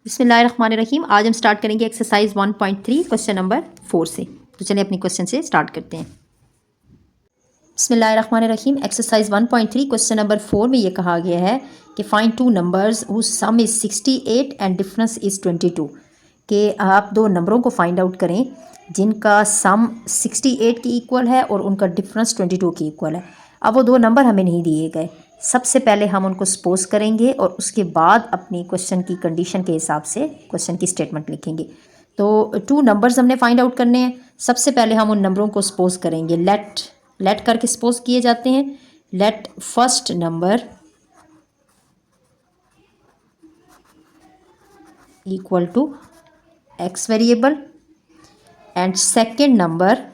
बिस्मिल्लाहिर्रहमानिर्रहीम। आज हम स्टार्ट करेंगे एक्सरसाइज 1.3 क्वेश्चन नंबर 4 से। तो चलिए अपनी क्वेश्चन से स्टार्ट करते हैं। बिस्मिल्लाहिर्रहमानिर्रहीम। एक्सरसाइज 1.3 क्वेश्चन नंबर 4 में ये कहा गया है कि find two numbers whose sum is 68 and difference is 22। कि आप दो नंबरों को फाइंड आउट करें जिनका सम 68 की इक्वल है और उनका डिफरेंस 22 की इक्वल है। अब वो दो नंबर हमें नहीं दिए गए। सबसे पहले हम उनको सपोज करेंगे और उसके बाद अपनी क्वेश्चन की कंडीशन के हिसाब से क्वेश्चन की स्टेटमेंट लिखेंगे। तो टू नंबर्स हमने फाइंड आउट करने हैं। सबसे पहले हम उन नंबरों को सपोज करेंगे। लेट करके सपोज किए जाते हैं। Let first number equal to x variable and second number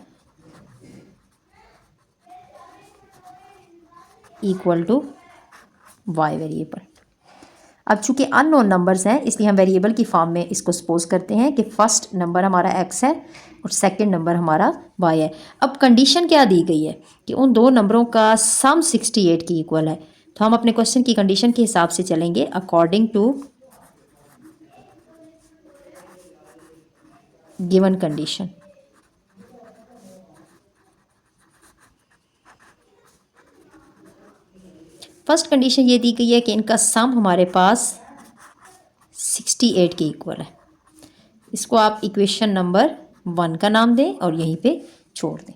equal to y variable. अब चूंकि अननोन नंबर्स हैं इसलिए हम वेरिएबल की फॉर्म में इसको सपोज करते हैं कि फर्स्ट नंबर हमारा एक्स है और सेकंड नंबर हमारा वाई है। अब कंडीशन क्या दी गई है कि उन दो नंबरों का सम 68 की इक्वल है। तो हम अपने क्वेश्चन की कंडीशन के हिसाब से चलेंगे according to given condition. First condition ये दी गई है कि इनका सम हमारे पास 68 के इक्वल है। इसको आप इक्वेशन नंबर 1 का नाम दें और यहीं पे छोड़ दें।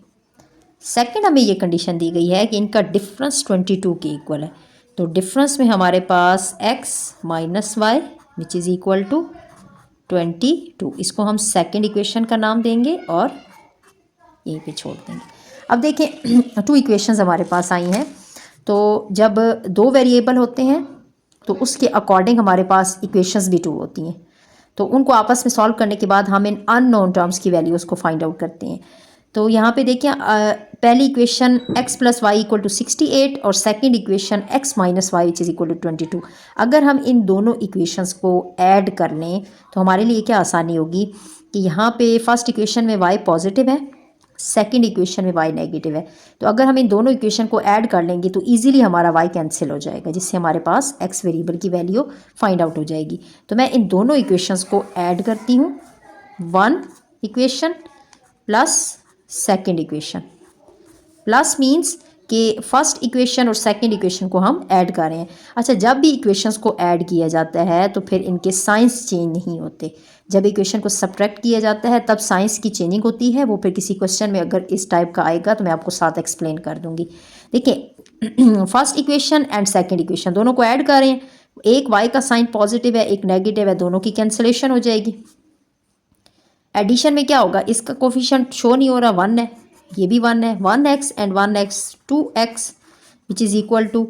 सेकंड हमें ये कंडीशन दी गई है कि इनका डिफरेंस 22 के इक्वल है। तो डिफरेंस में हमारे पास x minus y which is equal to 22। इसको हम सेकंड इक्वेशन का नाम देंगे और यहीं पे छोड़ देंगे। अब देखें टू इक्वेशंस हमारे पास आई हैं। तो जब दो वेरिएबल होते हैं तो उसके अकॉर्डिंग हमारे पास इक्वेशंस भी टू होती हैं। तो उनको आपस में सॉल्व करने के बाद हम इन अननोन टर्म्स की वैल्यूज़ को फाइंड आउट करते हैं। तो यहाँ पे देखिए पहली equation x plus y equal to 68 और second equation x minus y which is equal to 22। अगर हम इन दोनों इक्वेशंस को ऐड कर लें तो हमारे लिए क्या आसानी होगी कि यहाँ पे फर्स्ट इक्वेशन में y पॉजिटिव है, सेकंड इक्वेशन में y नेगेटिव है। तो अगर हम इन दोनों इक्वेशन को ऐड कर लेंगे तो इजीली हमारा y कैंसिल हो जाएगा, जिससे हमारे पास x वेरिएबल की वैल्यू फाइंड आउट हो जाएगी। तो मैं इन दोनों इक्वेशंस को ऐड करती हूँ। One equation plus second equation. Plus means कि फर्स्ट इक्वेशन और सेकंड इक्वेशन को हम ऐड कर रहे हैं। अच्छा, जब भी इक्वेशंस को ऐड किया जाता है तो फिर इनके साइंस चेंज नहीं होते। जब इक्वेशन को सब्ट्रैक्ट किया जाता है तब साइंस की चेंजिंग होती है। वो फिर किसी क्वेश्चन में अगर इस टाइप का आएगा तो मैं आपको साथ एक्सप्लेन कर दूंगी। देखिए first equation and second equation दोनों को ऐड कर रहे हैं। एक वाई का साइन पॉजिटिव है, एक नेगेटिव है, दोनों की कैंसिलेशन हो जाएगी। एडिशन में क्या होगा, इसका कोफिशिएंट शो नहीं हो रहा, 1 है, ये भी 1 है, 1x and 1x 2x which is equal to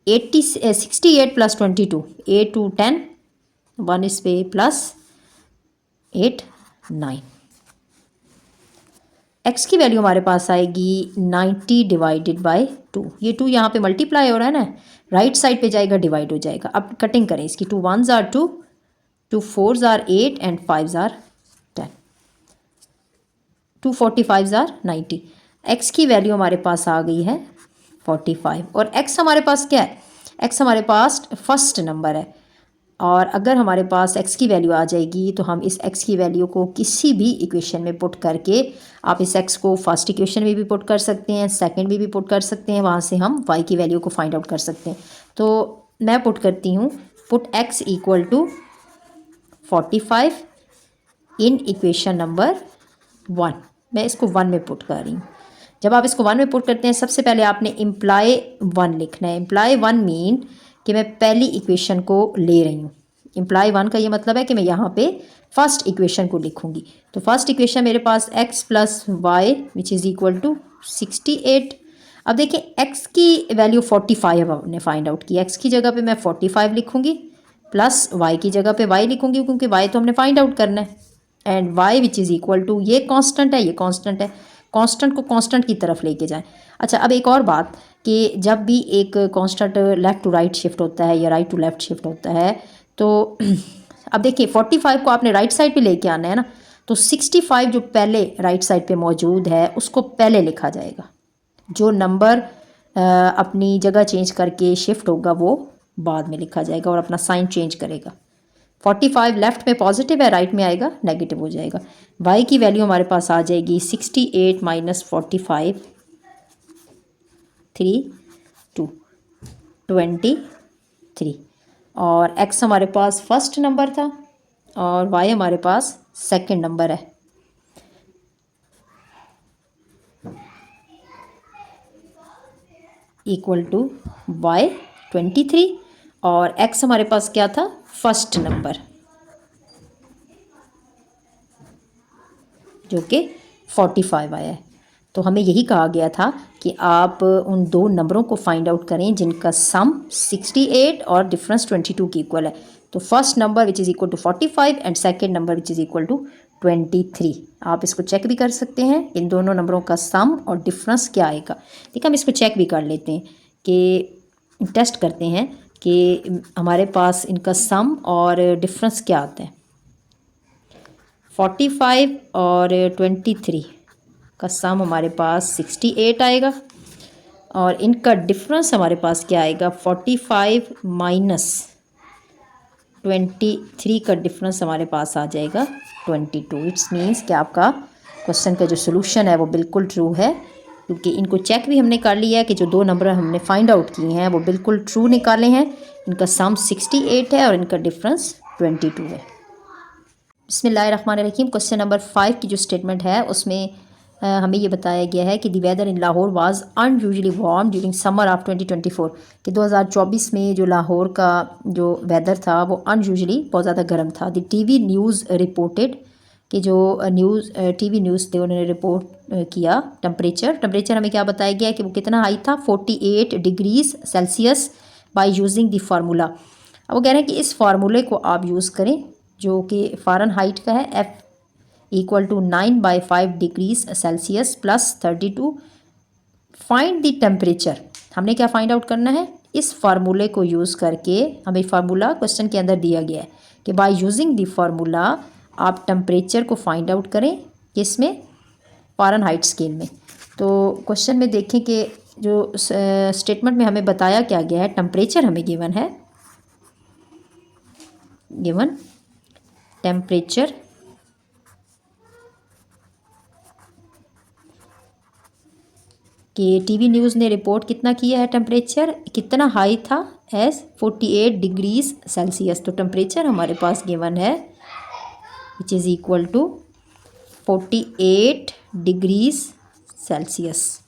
68 plus 22, 8 to 10, 1 इस पे प्लस 8 9। x की वैल्यू हमारे पास आएगी 90 डिवाइडेड बाय 2। ये 2 यहाँ पे मल्टीप्लाई हो रहा है ना, राइट साइड पे जाएगा, डिवाइड हो जाएगा। अब कटिंग करें इसकी, 2 1s are 2, 2 4s are 8 and 5s are 10, 2 45s are 90। x की वैल्यू हमारे पास आ गई है 45 और x हमारे पास क्या है, x हमारे पास फर्स्ट नंबर है। और अगर हमारे पास x की वैल्यू आ जाएगी तो हम इस x की वैल्यू को किसी भी इक्वेशन में पुट करके, आप इस x को फर्स्ट इक्वेशन में भी पुट कर सकते हैं, सेकंड में भी पुट कर सकते हैं, वहाँ से हम y की वैल्यू को फाइंड आउट कर सकते हैं। तो मैं पुट करती हूँ, put x equal to 45 in equation number 1। मैं इसको 1 में पुट कर रही हूँ। जब आप इसको 1 में पुट करते हैं सबसे पहले आपने इम्प्लाई 1 लिखना है। इम्प्लाई 1 मीन कि मैं पहली इक्वेशन को ले रही हूँ। इम्प्लाई 1 का ये मतलब है कि मैं यहाँ पे फर्स्ट इक्वेशन को लिखूँगी। तो फर्स्ट इक्वेशन मेरे पास x plus y which is equal to 68। अब देखिए x की वैल्यू 45 अब हमने फाइंड आउट की। x की जगह पे मैं 45 लिखूँगी प्लस y की जगह पे y लिखूँगी, क्योंकि y तो हमने फाइंड आउट करना है। And y which is equal to, ये कांस्टेंट है, ये कांस्टेंट है, कांस्टेंट को कांस्टेंट की तरफ लेके जाएं। अच्छा, अब एक और बात कि जब भी एक constant left to right shift होता है या राइट टू लेफ़्ट शिफ्ट होता है तो अब देखिए 45 को आपने राइट साइड पे लेके आना है ना, तो 65 जो पहले राइट साइड पे मौजूद है उसको पहले लिखा जाएगा। जो नंबर अपनी जगह चेंज करके शिफ्ट होगा वो बाद में लिखा जाएगा और अपना साइन चेंज करेगा। 45 लेफ्ट में पॉजिटिव है, राइट में आएगा नेगेटिव हो जाएगा। y की वैल्यू हमारे पास आ जाएगी 68 माइनस 45 3 2 23 और x हमारे पास फर्स्ट नंबर था और y हमारे पास सेकंड नंबर है। इक्वल टू y 23 और x हमारे पास क्या था, फर्स्ट नंबर जो कि 45 आया है। तो हमें यही कहा गया था कि आप उन दो नंबरों को फाइंड आउट करें जिनका सम 68 और डिफरेंस 22 की इक्वल है। तो first number which is equal to 45 and second number which is equal to 23। आप इसको चेक भी कर सकते हैं इन दोनों नंबरों का सम और डिफरेंस क्या आएगा। ठीक है, हम इसको चेक भी कर लेते हैं कि टेस्ट करते हैं कि हमारे पास इनका सम और डिफरेंस क्या आता है। 45 और 23 का सम हमारे पास 68 आएगा और इनका डिफरेंस हमारे पास क्या आएगा, 45 माइनस 23 का डिफरेंस हमारे पास आ जाएगा 22। इट्स मीन्स कि आपका क्वेश्चन का जो सोल्यूशन है वो बिल्कुल ट्रू है, क्योंकि इनको चेक भी हमने कर लिया है कि जो दो नंबर हमने फाइंड आउट किए हैं वो बिल्कुल ट्रू निकाले हैं। इनका सम 68 है और इनका डिफरेंस 22 है। बिस्मिल्लाहिर्रहमानिर्रहीम। क्वेश्चन नंबर 5 की जो स्टेटमेंट है उसमें हमें ये बताया गया है कि the weather in Lahore was unusually warm during summer of 2024 कि 2024 में जो लाहौर का जो वेदर था वो अनयूजुअली बहुत ज़्यादा गर्म था। द टीवी न्यूज़ रिपोर्टेड कि जो टीवी न्यूज़ थे उन्होंने रिपोर्ट किया टेम्परेचर हमें क्या बताया गया है कि वो कितना हाई था, 48 degrees Celsius by using the formula. अब वो कह रहे हैं कि इस फार्मूले को आप यूज़ करें जो कि फ़ारेनहाइट का है, F equal to 9/5 degrees Celsius plus 32। Find the temperature, हमने क्या फाइंड आउट करना है, इस फार्मूले को यूज़ करके हमें फार्मूला क्वेश्चन के अंदर दिया गया है कि बाय यूजिंग द फार्मूला आप टेम्परेचर को फाइंड आउट करें, किसमें, फ़ारेनहाइट स्केल में। तो क्वेश्चन में देखें कि जो स्टेटमेंट में हमें बताया क्या गया है, टेम्परेचर हमें गिवन है, गिवन टेम्परेचर कि टीवी न्यूज़ ने रिपोर्ट कितना किया है, टेम्परेचर कितना हाई था, एस 48 डिग्रीज सेल्सियस। तो टेम्परेचर हमारे पास गिवन है which is equal to 48 degrees Celsius.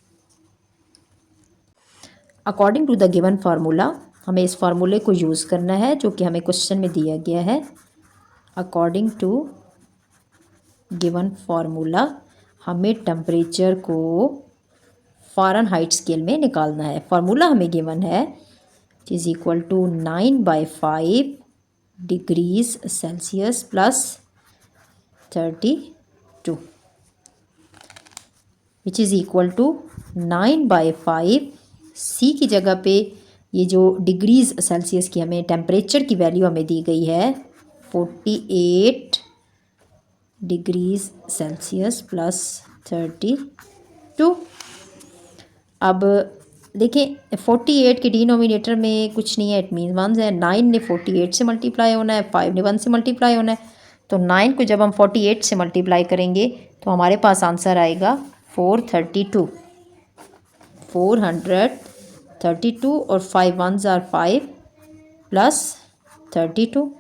According to the given formula, हमें इस फार्मूले को यूज़ करना है जो कि हमें क्वेश्चन में दिया गया है। अकॉर्डिंग टू गिवन फार्मूला हमें टेम्परेचर को फ़ारेनहाइट स्केल में निकालना है। फार्मूला हमें गिवन है which is equal to 9/5 degrees Celsius plus 32 which is equal to 9/5। C की जगह पे ये जो डिग्रीज सेल्सियस की हमें टेम्परेचर की वैल्यू हमें दी गई है 48 डिग्रीज सेल्सियस प्लस 32। अब देखें 48 के डिनोमिनेटर में कुछ नहीं है, इट मीन 1 है। 9 ने 48 से मल्टीप्लाई होना है, 5 ने 1 से मल्टीप्लाई होना है। तो 9 को जब हम 48 से मल्टीप्लाई करेंगे तो हमारे पास आंसर आएगा 432 और 5 1s आर 5 प्लस 32।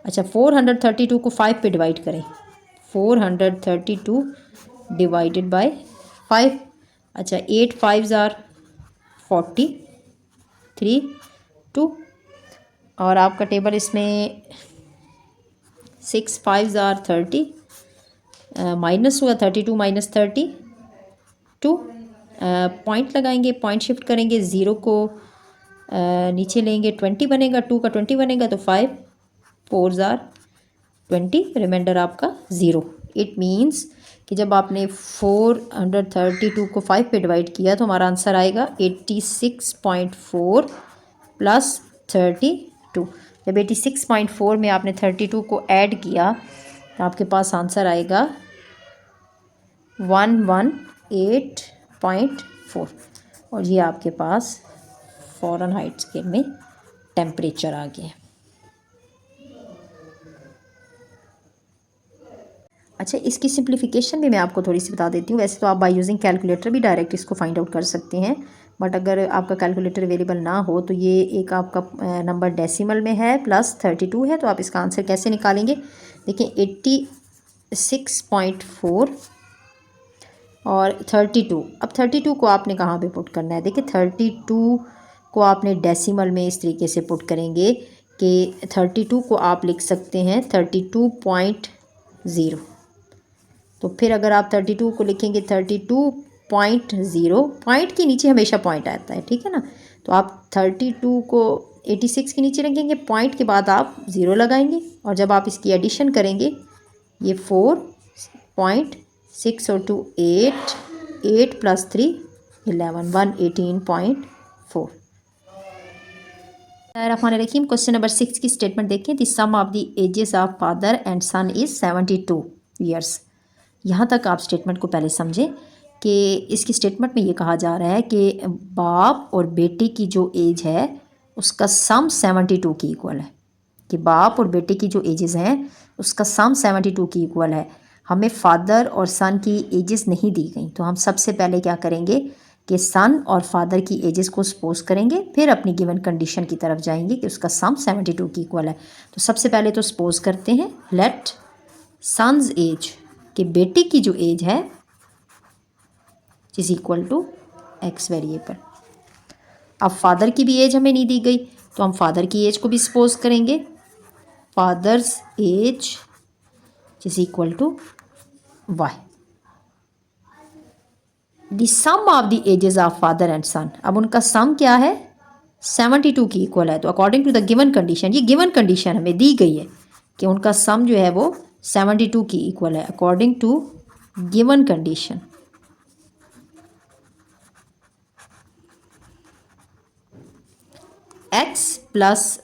अच्छा 432 को 5 पे डिवाइड करें, 432 डिवाइडेड बाय 5। अच्छा 8 5s आर 42 और आपका टेबल इसमें 6 5s आर 30 माइनस हुआ 32 माइनस 32। पॉइंट लगाएंगे, पॉइंट शिफ्ट करेंगे, ज़ीरो को नीचे लेंगे, 20 बनेगा, 2 का 20 बनेगा तो 5 4s आर 20, रिमाइंडर आपका 0। इट मीन्स कि जब आपने 432 को 5 पे डिवाइड किया तो हमारा आंसर आएगा 86.4 प्लस 32। जब 86.4 में आपने 32 को ऐड किया तो आपके पास आंसर आएगा 118.4 और ये आपके पास फ़ारेनहाइट स्केल में टेम्परेचर आ गया। अच्छा, इसकी सिंप्लीफिकेशन भी मैं आपको थोड़ी सी बता देती हूँ। वैसे तो आप बाय यूजिंग कैलकुलेटर भी डायरेक्ट इसको फाइंड आउट कर सकते हैं, बट अगर आपका कैलकुलेटर अवेलेबल ना हो तो ये एक आपका नंबर डेसिमल में है प्लस 32 है, तो आप इसका आंसर कैसे निकालेंगे? देखिए 86.4 और 32। अब 32 को आपने कहाँ पे पुट करना है? देखिए 32 को आपने डेसिमल में इस तरीके से पुट करेंगे कि 32 को आप लिख सकते हैं 32.0। तो फिर अगर आप 32 को लिखेंगे 32.0, पॉइंट के नीचे हमेशा पॉइंट आता है, ठीक है ना। तो आप 32 को 86 के नीचे रखेंगे, पॉइंट के बाद आप 0 लगाएंगे, और जब आप इसकी एडिशन करेंगे ये 4.6 और 2 8, 8 प्लस 3 11, 118.4। रहीम, क्वेश्चन नंबर 6 की स्टेटमेंट देखें। The sum of the ages of father and son is 72 years. यहाँ तक आप स्टेटमेंट को पहले समझें कि इसकी स्टेटमेंट में ये कहा जा रहा है कि बाप और बेटे की जो एज है उसका सम 72 की इक्वल है, कि बाप और बेटे की जो एजेस हैं उसका सम 72 की इक्वल है। हमें फादर और सन की एजेस नहीं दी गई, तो हम सबसे पहले क्या करेंगे कि सन और फादर की एजेस को सपोज करेंगे, फिर अपनी गिवन कंडीशन की तरफ जाएंगे कि उसका सम 72 की इक्वल है। तो सबसे पहले तो सपोज करते हैं, लेट सन्स एज, कि बेटे की जो एज है is equal to x variable. अब फादर की भी एज हमें नहीं दी गई, तो हम फादर की एज को भी सपोज करेंगे, father's age is equal to Y. The sum of the ages of father and son, अब उनका सम क्या है? 72 की इक्वल है। तो according to the given condition, ये गिवन कंडीशन हमें दी गई है कि उनका सम जो है वो 72 की इक्वल है, according to given condition. x plus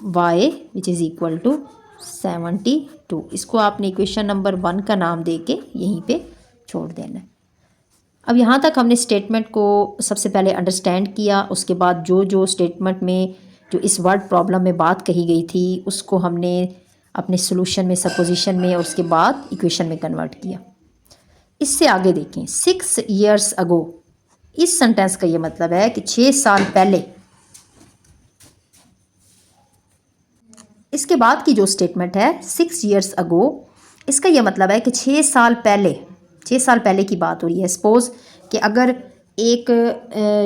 y which is equal to 72। इसको आपने इक्वेशन नंबर 1 का नाम दे के यहीं पे छोड़ देना है। अब यहाँ तक हमने स्टेटमेंट को सबसे पहले अंडरस्टैंड किया, उसके बाद जो जो स्टेटमेंट में जो इस वर्ड प्रॉब्लम में बात कही गई थी उसको हमने अपने सोल्यूशन में, सपोजिशन में और उसके बाद इक्वेशन में कन्वर्ट किया। इससे आगे देखें, 6 years ago, इस सेंटेंस का ये मतलब है कि 6 साल पहले। इसके बाद की जो स्टेटमेंट है 6 years ago, इसका ये मतलब है कि 6 साल पहले, 6 साल पहले की बात हो रही है। सपोज़ कि अगर एक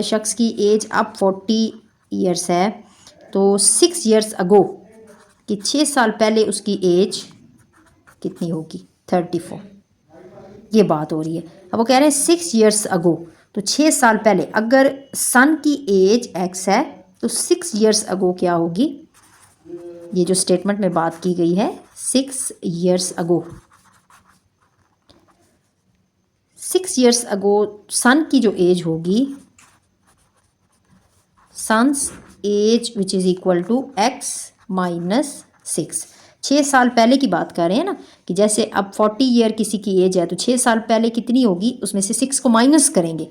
शख्स की एज अब 40 years है, तो 6 years ago कि 6 साल पहले उसकी एज कितनी होगी? 34। ये बात हो रही है। अब वो कह रहे हैं 6 years ago, तो 6 साल पहले। अगर सन की एज x है तो 6 years ago क्या होगी? ये जो स्टेटमेंट में बात की गई है 6 years ago, 6 years ago सन की जो एज होगी, son's age which is equal to x minus 6। 6 साल पहले की बात कर रहे हैं ना, कि जैसे अब 40 ईयर किसी की एज है तो 6 साल पहले कितनी होगी, उसमें से 6 को माइनस करेंगे।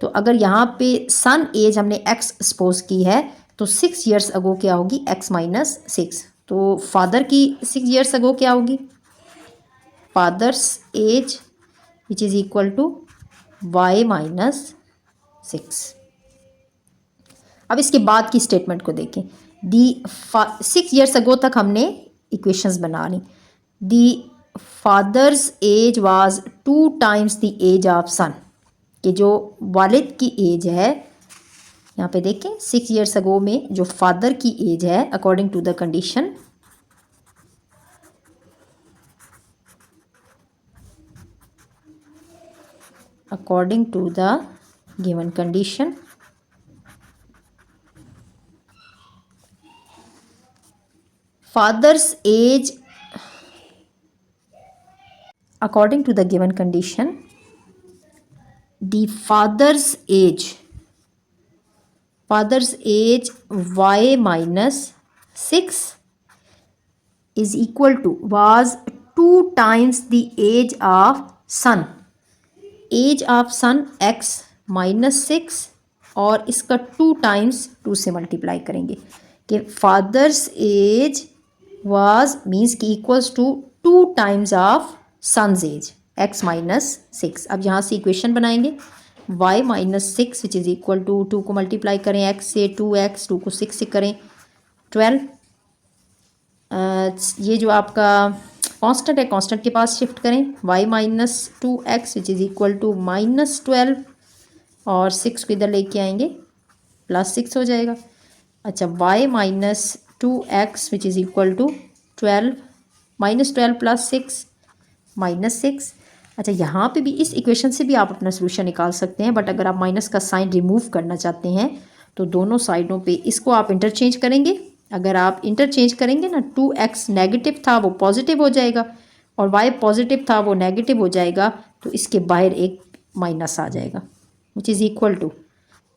तो अगर यहाँ पे सन एज हमने x सपोज की है तो 6 years ago क्या होगी? x minus 6। तो फादर की 6 years ago क्या होगी? Father's age which is equal to y minus 6। अब इसके बाद की स्टेटमेंट को देखें। 6 years ago तक हमने इक्वेशंस बना ली। The father's age was 2 times the age of son, कि जो वालिद की एज है, यहाँ पे देखें 6 years ago में जो फादर की एज है according to the condition, according to the given condition, father's age, according to the given condition, the father's age y minus 6 is equal to was 2 times the age of son, age of son x minus 6, और इसका 2 times 2 से multiply करेंगे कि father's age was means की equals to 2 times of son's age x minus 6। अब यहाँ से equation बनाएंगे y minus 6 which is equal to 2 को मल्टीप्लाई करें x से 2x, 2 को 6 से करें 12। ये जो आपका कांस्टेंट है कांस्टेंट के पास शिफ्ट करें y minus 2x which is equal to minus 12 और 6 को इधर लेके आएंगे प्लस 6 हो जाएगा। अच्छा y minus 2x which is equal to 12 minus 12 plus 6 minus 6। अच्छा यहाँ पे भी इस इक्वेशन से भी आप अपना सोल्यूशन निकाल सकते हैं, बट अगर आप माइनस का साइन रिमूव करना चाहते हैं तो दोनों साइडों पे इसको आप इंटरचेंज करेंगे। अगर आप इंटरचेंज करेंगे ना 2x नेगेटिव था वो पॉजिटिव हो जाएगा और y पॉजिटिव था वो नेगेटिव हो जाएगा, तो इसके बाहर एक माइनस आ जाएगा विच इज़ इक्वल टू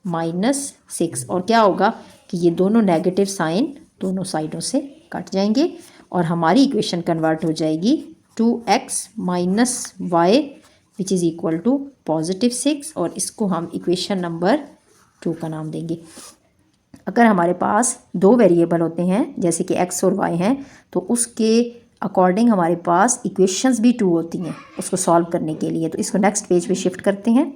-6। और क्या होगा कि ये दोनों नेगेटिव साइन दोनों साइडों से कट जाएंगे और हमारी इक्वेशन कन्वर्ट हो जाएगी 2x minus y which is equal to +6 और इसको हम इक्वेशन नंबर 2 का नाम देंगे। अगर हमारे पास दो वेरिएबल होते हैं जैसे कि x और y हैं तो उसके अकॉर्डिंग हमारे पास इक्वेशंस भी 2 होती हैं उसको सॉल्व करने के लिए। तो इसको नेक्स्ट पेज पे शिफ्ट करते हैं।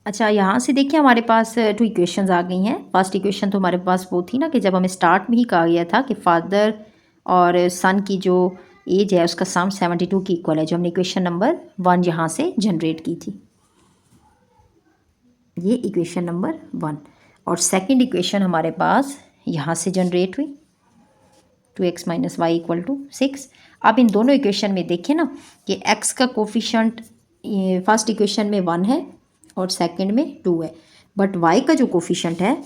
अच्छा यहाँ से देखिए हमारे पास 2 इक्वेशंस आ गई हैं। फर्स्ट इक्वेशन तो हमारे पास वो थी ना कि जब हमें स्टार्ट में ही कहा गया था कि फादर और सन की जो एज है उसका सम 72 की इक्वल है, जो हमने इक्वेशन नंबर 1 यहाँ से जनरेट की थी। ये इक्वेशन नंबर 1 और सेकंड इक्वेशन हमारे पास यहाँ से जनरेट हुई 2x minus Y equal to 6। अब इन दोनों इक्वेशन में देखें ना कि x का कोफिशेंट फर्स्ट इक्वेशन में 1 है और सेकंड में 2 है, बट y का जो कोफिशेंट है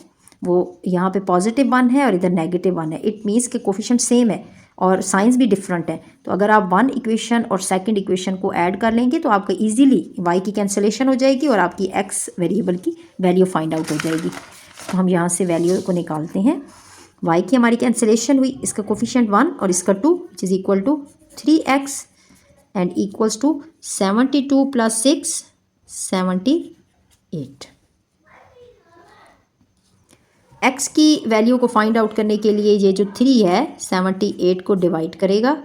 वो यहाँ पे +1 है और इधर -1 है। इट मीन्स कि कोफिशेंट सेम है और साइंस भी डिफरेंट है। तो अगर आप 1 इक्वेशन और सेकंड इक्वेशन को ऐड कर लेंगे तो आपका इजीली y की कैंसिलेशन हो जाएगी और आपकी x वेरिएबल की वैल्यू फाइंड आउट हो जाएगी। तो हम यहाँ से वैल्यू को निकालते हैं। y की हमारी कैंसिलेशन हुई, इसका कोफिशेंट 1 और इसका 2 which is equal to 3x and equals to 72 plus 6 78। x की वैल्यू को फाइंड आउट करने के लिए ये जो 3 है 78 को डिवाइड करेगा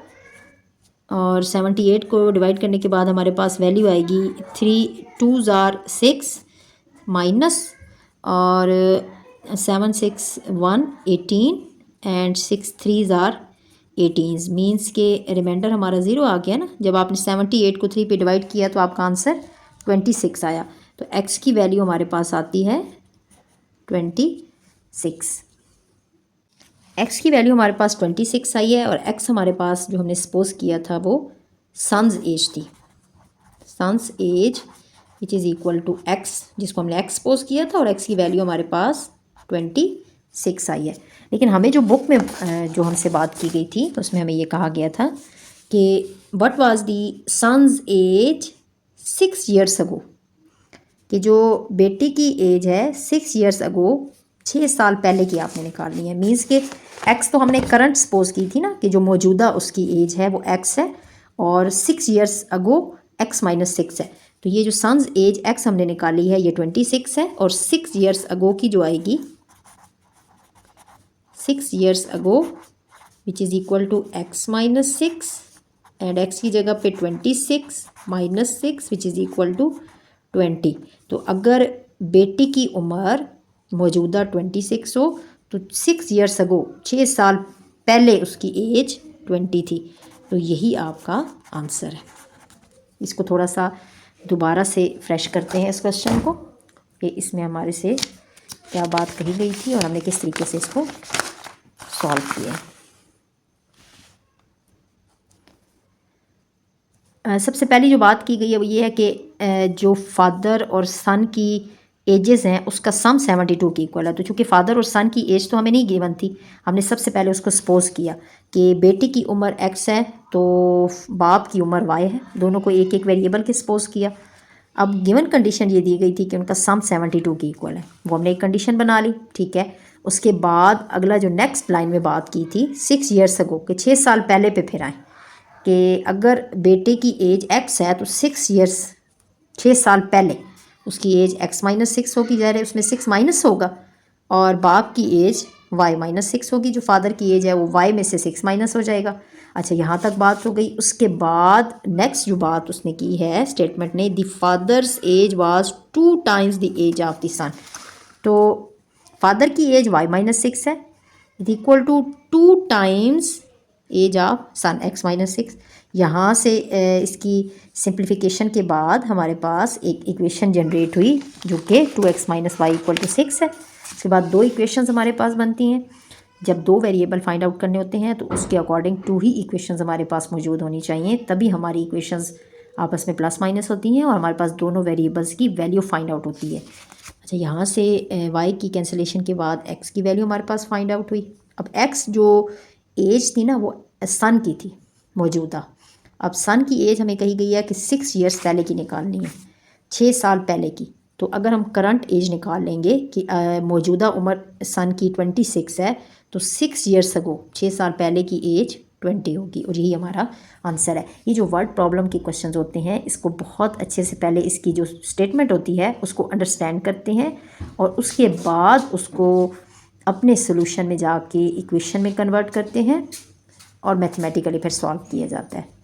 और 78 को डिवाइड करने के बाद हमारे पास वैल्यू आएगी 3 2s are 6 माइनस और 7 6 1 18 एंड 6 3s are 18 मीन्स के रिमाइंडर हमारा 0 आ गया ना। जब आपने 78 को 3 पे डिवाइड किया तो आपका आंसर 26 आया। तो x की वैल्यू हमारे पास आती है 26। x की वैल्यू हमारे पास 26 आई है और x हमारे पास जो हमने सपोज किया था वो सन्स एज थी। Son's age which is equal to x जिसको हमने x सपोज किया था और x की वैल्यू हमारे पास 26 आई है। लेकिन हमें जो बुक में जो हमसे बात की गई थी तो उसमें हमें ये कहा गया था कि what was the son's age 6 years ago, कि जो बेटी की एज है 6 years अगो 6 साल पहले की आपने निकालनी है। मीन्स के x तो हमने करंट सपोज की थी ना कि जो मौजूदा उसकी एज है वो x है और 6 years अगो x माइनस 6 है। तो ये जो सन्स एज x हमने निकाली है ये 26 है और 6 years अगो की जो आएगी 6 years ago which is equal to x minus 6 and x की जगह पे 26 minus 6 which is equal to 20। तो अगर बेटी की उम्र मौजूदा 26 हो तो 6 years अगो 6 साल पहले उसकी एज 20 थी। तो यही आपका आंसर है। इसको थोड़ा सा दोबारा से फ्रेश करते हैं इस क्वेश्चन को कि इसमें हमारे से क्या बात कही गई थी और हमने किस तरीके से इसको सॉल्व किया। सबसे पहली जो बात की गई है वो ये है कि जो फादर और सन की एजेस हैं उसका सम 72 की इक्वल है। तो चूँकि फादर और सन की एज तो हमें नहीं गिवन थी, हमने सबसे पहले उसको सपोज किया कि बेटी की उम्र x है तो बाप की उम्र y है, दोनों को एक एक वेरिएबल के सपोज किया। अब गिवन कंडीशन ये दी गई थी कि उनका सम 72 की इक्वल है, वो हमने एक कंडीशन बना ली, ठीक है। उसके बाद अगला जो नेक्स्ट लाइन में बात की थी 6 years अगो कि 6 साल पहले पे फिर आए कि अगर बेटे की एज x है तो 6 years 6 साल पहले उसकी एज x माइनस 6 होगी, ज़ाहिर है उसमें 6 माइनस होगा और बाप की एज y माइनस 6 होगी, जो फादर की एज है वो y में से 6 माइनस हो जाएगा। अच्छा, यहाँ तक बात हो गई। उसके बाद नेक्स्ट जो बात उसने की है स्टेटमेंट ने, the father's age was 2 times the age of the son. तो फादर की एज y माइनस 6 है, equal to 2 times age of son x minus 6। यहाँ से इसकी सिंप्लीफिकेशन के बाद हमारे पास एक इक्वेशन जनरेट हुई जो कि 2x minus Y equal to 6 है। उसके बाद दो इक्वेशंस हमारे पास बनती हैं। जब दो वेरिएबल फाइंड आउट करने होते हैं तो उसके अकॉर्डिंग 2 ही इक्वेशंस हमारे पास मौजूद होनी चाहिए, तभी हमारी इक्वेशंस आपस में प्लस माइनस होती हैं और हमारे पास दोनों वेरिएबल्स की वैल्यू फाइंड आउट होती है। अच्छा, यहाँ से y की कैंसिलेशन के बाद x की वैल्यू हमारे पास फाइंड आउट हुई। अब x जो एज थी ना वो सन की थी मौजूदा। अब सन की एज हमें कही गई है कि 6 ईयर्स पहले की निकालनी है, 6 साल पहले की। तो अगर हम करंट एज निकाल लेंगे कि मौजूदा उम्र सन की 26 है, तो 6 ईयर्स अगो 6 साल पहले की एज 20 होगी, और यही हमारा आंसर है। ये जो वर्ड प्रॉब्लम के क्वेश्चंस होते हैं इसको बहुत अच्छे से पहले इसकी जो स्टेटमेंट होती है उसको अंडरस्टैंड करते हैं और उसके बाद उसको अपने सोल्यूशन में जाके इक्वेशन में कन्वर्ट करते हैं और मैथमेटिकली फिर सॉल्व किया जाता है।